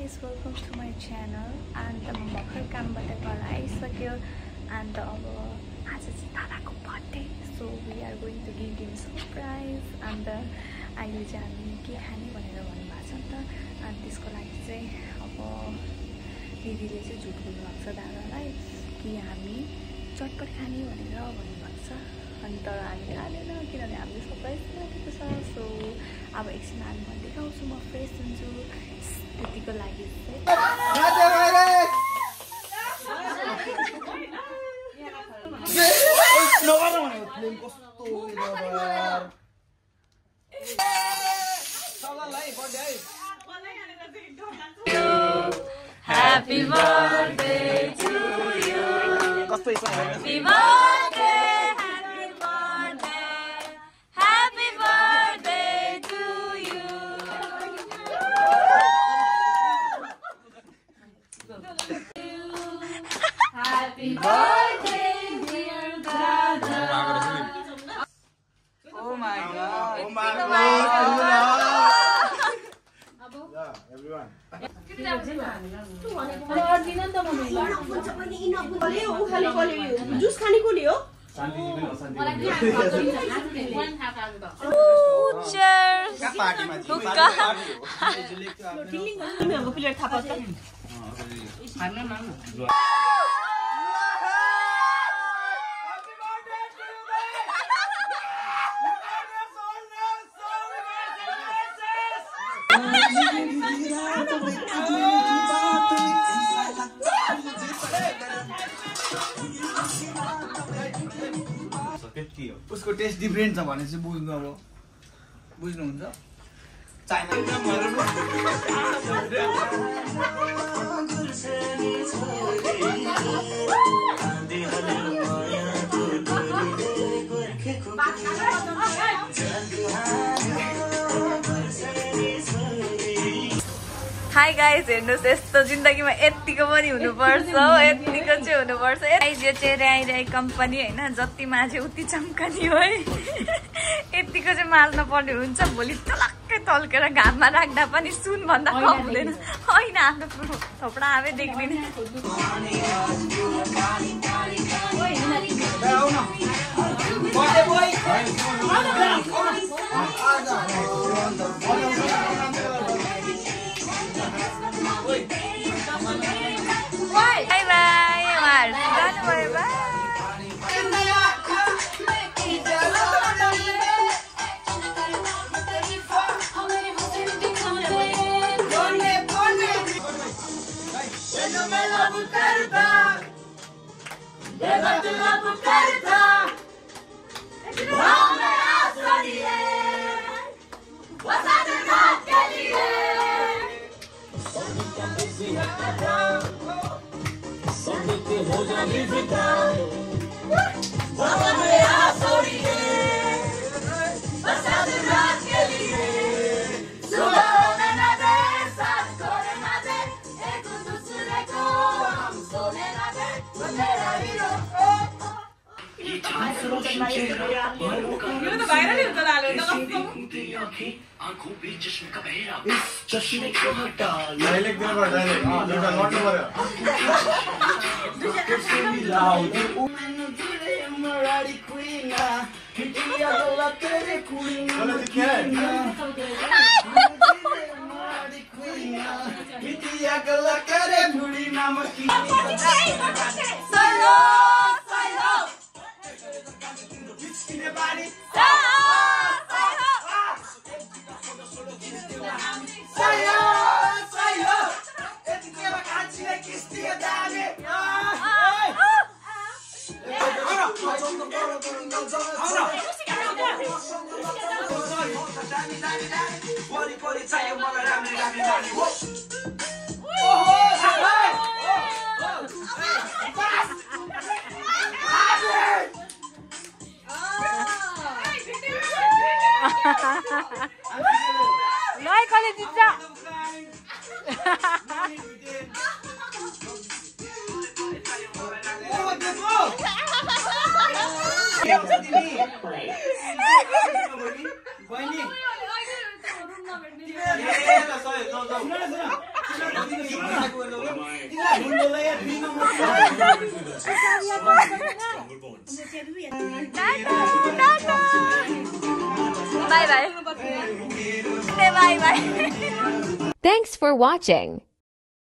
guys, welcome to my channel. And म भर्खर कामबाट घर आइसक्यो and अब आज चाहिँ दादाको birthday, so we are going to give him surprise. And अहिले चाहिँ हामी के खाने भनेर भन्नुभएको छ नि त, अनि त्यसको लागि चाहिँ अब दिदीले चाहिँ झुट बोल्नुभएको छ दादालाई कि हामी चटपट खाने भनेर भन्नुभएको छ। अनि तर हामी खाँदैन किनभने हामीले सरप्राइज राखेको छ। सो अब एकछिन हामी म देखाउँछु, म फ्रेस हुन्छु त्यतिको लागि चाहिँ। Happy birthday to you. Happy birthday. Happy birthday to you. Happy birthday, dear Dada. Oh my God. Oh my God. Yeah, everyone. Juice खाने को लियो Cheers. प्लेट थाहा पाउँछ उसको टेस्ट डिफरेन्ट छ भने चाहिँ बुझ्नु, अब बुझ्नुहुन्छ चाइना Hi guys, हेर्नुस् यस्तो जिन्दगीमा यतिको पनि हुनुपर्छ, यतिको चाहिँ हुनुपर्छ। यो चाहिँ राई कम्पनी हैन, जति माझे उति चम्कनी हो है। यतिको चाहिँ मार्न पर्ने हुन्छ, भोलि टलक्कै तल्केर घाममा राख्दा पनि सुन भन्दा कम हुँदैन। हैन आफ्नो थोपडा आवे देख्दिन। Bye bye, Mar. Bye bye. Noi kali dicca. Bye bye. Bye bye. Thanks for watching.